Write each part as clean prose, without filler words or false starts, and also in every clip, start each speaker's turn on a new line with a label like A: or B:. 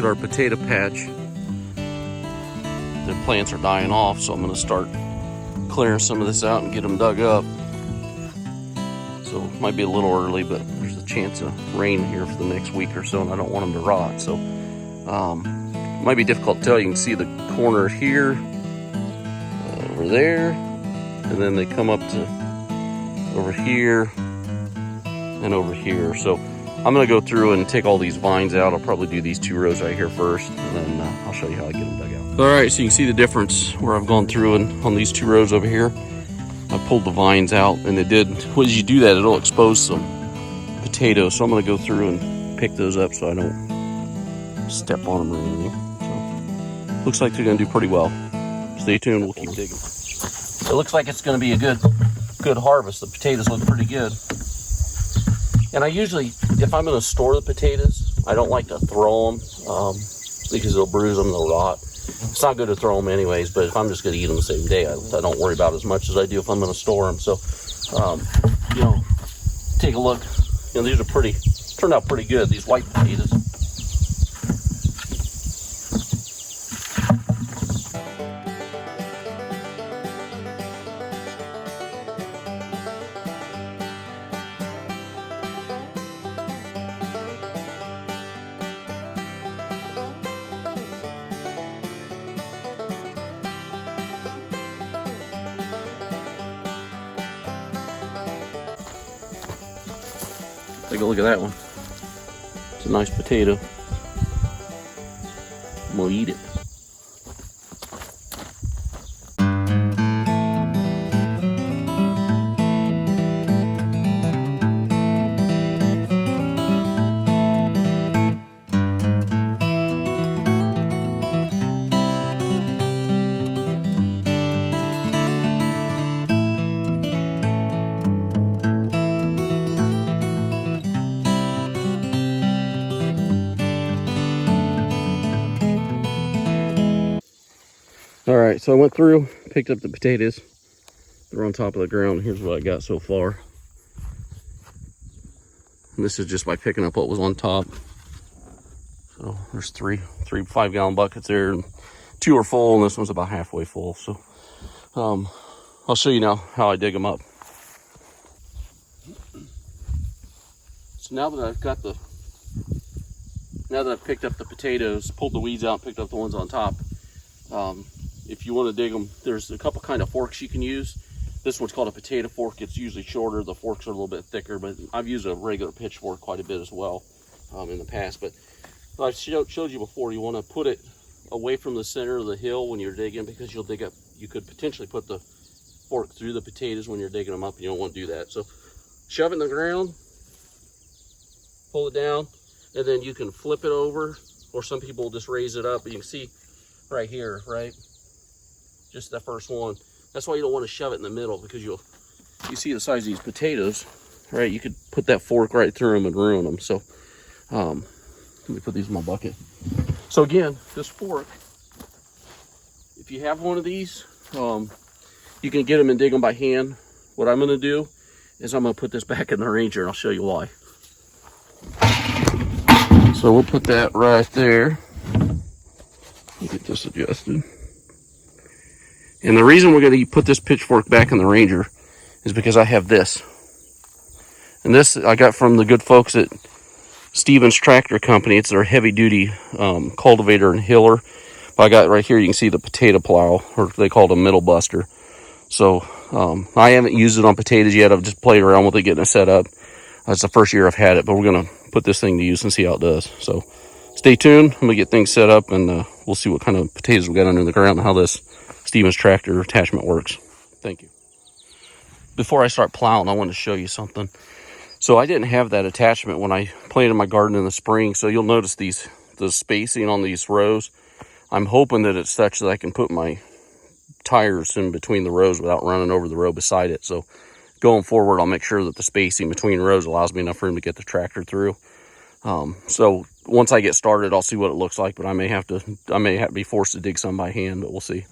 A: our potato patch. The plants are dying off, so I'm going to start clearing some of this out and get them dug up. So it might be a little early, but there's a chance of rain here for the next week or so, and I don't want them to rot. So it might be difficult to tell. You can see the corner here, over there, and then they come up to over here and over here. So I'm going to go through and take all these vines out. I'll probably do these 2 rows right here first, and then I'll show you how I get them dug out. All right, so you can see the difference where I've gone through and on these 2 rows over here. I pulled the vines out, and it did, as you do that, it'll expose some potatoes. So I'm going to go through and pick those up so I don't step on them or anything. So looks like they're going to do pretty well. Stay tuned, we'll keep digging. It looks like it's going to be a good harvest. The potatoes look pretty good. And I usually, if I'm going to store the potatoes, I don't like to throw them because it'll bruise them, they'll rot. It's not good to throw them anyways, but if I'm just going to eat them the same day, I don't worry about it as much as I do if I'm going to store them. So, you know, take a look. You know, these are turned out pretty good, these white potatoes. Take a look at that one. It's a nice potato. I'm gonna eat it. All right, so I went through, picked up the potatoes. They're on top of the ground. Here's what I got so far. And this is just by picking up what was on top. So there's three 5-gallon buckets there, and 2 are full, and this one's about halfway full. So I'll show you now how I dig them up. So now that I've picked up the potatoes, pulled the weeds out, picked up the ones on top. If you want to dig them, there's a couple kind of forks you can use. This one's called a potato fork. It's usually shorter. The forks are a little bit thicker, but I've used a regular pitchfork quite a bit as well in the past. But I showed you before, you want to put it away from the center of the hill when you're digging, because you'll dig up, you could potentially put the fork through the potatoes when you're digging them up, and you don't want to do that. So shove it in the ground, pull it down, and then you can flip it over, or some people will just raise it up. But you can see right here, right? Just the first one. That's why you don't want to shove it in the middle, because you see the size of these potatoes, right? You could put that fork right through them and ruin them. So let me put these in my bucket. So again, this fork, if you have one of these, you can get them and dig them by hand. What I'm going to do is I'm going to put this back in the Ranger, and I'll show you why. So we'll put that right there. Get this adjusted. And the reason we're going to put this pitchfork back in the Ranger is because I have this. And this I got from the good folks at Stevens Tractor Company. It's their heavy duty cultivator and hiller. But I got right here, you can see the potato plow, or they call it a middle buster. So I haven't used it on potatoes yet. I've just played around with it, getting it set up. That's the first year I've had it, but we're going to put this thing to use and see how it does. So stay tuned. I'm going to get things set up, and we'll see what kind of potatoes we got under the ground and how this Stevens tractor attachment works. Thank you. Before I start plowing, I want to show you something. So I didn't have that attachment when I planted my garden in the spring. So you'll notice the spacing on these rows. I'm hoping that it's such that I can put my tires in between the rows without running over the row beside it. So going forward, I'll make sure that the spacing between rows allows me enough room to get the tractor through. So once I get started, I'll see what it looks like, but I may have to be forced to dig some by hand, but we'll see.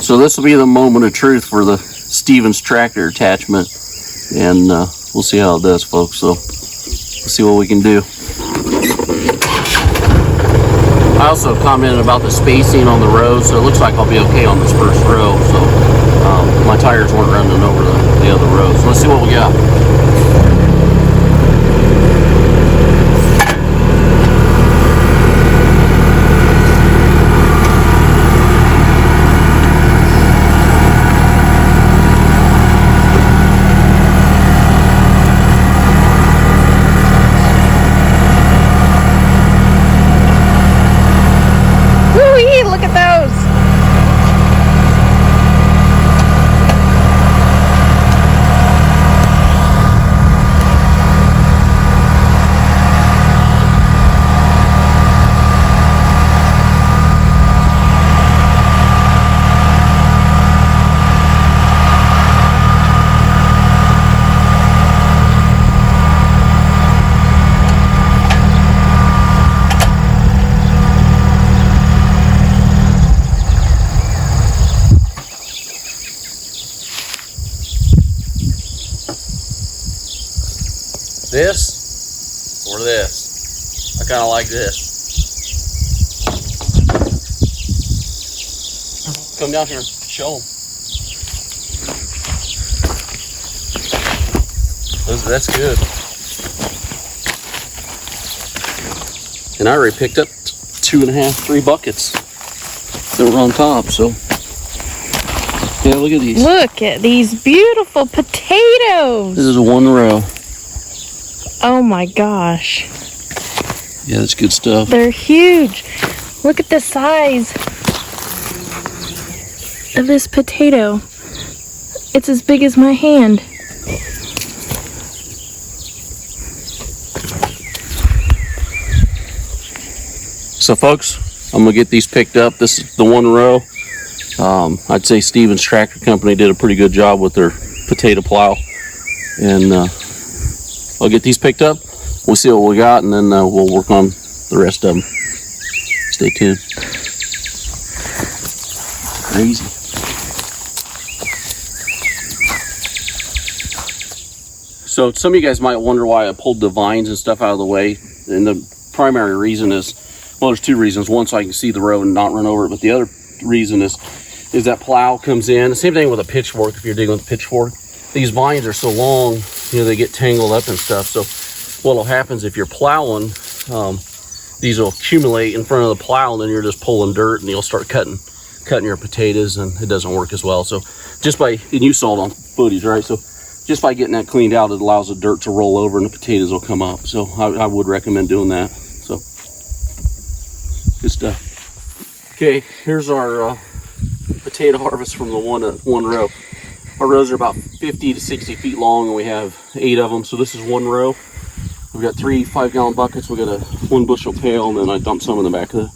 A: So this will be the moment of truth for the Stevens tractor attachment, and we'll see how it does, folks. So let's see what we can do. I also commented about the spacing on the road, so it looks like I'll be okay on this first row. So my tires weren't running over the other row. So let's see what we got.
B: Look at those.
A: This or this? I kind of like this. Come down here and show them. That's good. And I already picked up 2.5, 3 buckets that were on top, so yeah, look at these.
B: Look at these beautiful potatoes.
A: This is 1 row.
B: Oh my gosh.
A: Yeah, that's good stuff.
B: They're huge. Look at the size of this potato. It's as big as my hand.
A: So folks, I'm gonna get these picked up. This is the 1 row. I'd say Stevens Tractor Company did a pretty good job with their potato plow. And I'll get these picked up. We'll see what we got, and then we'll work on the rest of them. Stay tuned. Crazy. So some of you guys might wonder why I pulled the vines and stuff out of the way. And the primary reason is, well, there's 2 reasons. One, so I can see the road and not run over it. But the other reason is that plow comes in. The same thing with a pitchfork. If you're digging with a pitchfork, these vines are so long, you know, they get tangled up and stuff. So what'll happen is if you're plowing, these will accumulate in front of the plow, and then you're just pulling dirt, and you'll start cutting your potatoes, and it doesn't work as well. So just by, and you saw it on footage, right? So just by getting that cleaned out, it allows the dirt to roll over and the potatoes will come up. So I would recommend doing that. So good stuff. Okay, here's our potato harvest from the one row. Our rows are about 50 to 60 feet long, and we have 8 of them. So this is 1 row. We've got 3 5-gallon buckets. We got a 1 bushel pail, and then I dumped some in the back of the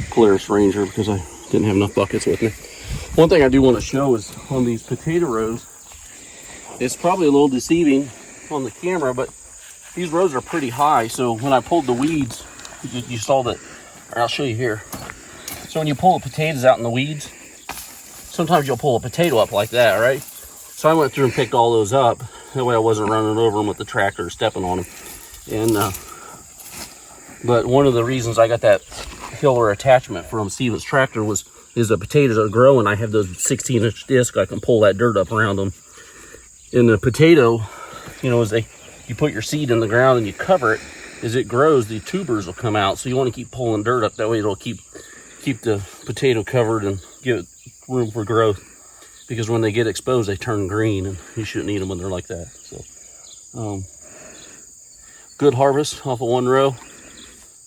A: Polaris Ranger because I didn't have enough buckets with me. One thing I do want to show is on these potato rows, it's probably a little deceiving on the camera, but these rows are pretty high. So when I pulled the weeds, you saw that, or I'll show you here. So when you pull the potatoes out in the weeds, sometimes you'll pull a potato up like that, right? So I went through and picked all those up. That way I wasn't running over them with the tractor or stepping on them. And but one of the reasons I got that killer attachment from Stevens Tractor is the potatoes are growing. I have those 16-inch discs. I can pull that dirt up around them. In the potato, you know, you put your seed in the ground and you cover it, as it grows, the tubers will come out. So you want to keep pulling dirt up. That way it'll keep the potato covered and give it room for growth. Because when they get exposed, they turn green, and you shouldn't eat them when they're like that. So, good harvest off of 1 row.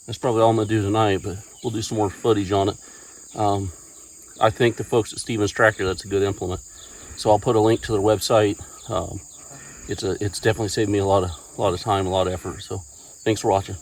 A: That's probably all I'm gonna do tonight, but we'll do some more footage on it. I think the folks at Stevens Tractor, that's a good implement. So I'll put a link to their website. It's definitely saved me a lot of time, a lot of effort. So thanks for watching.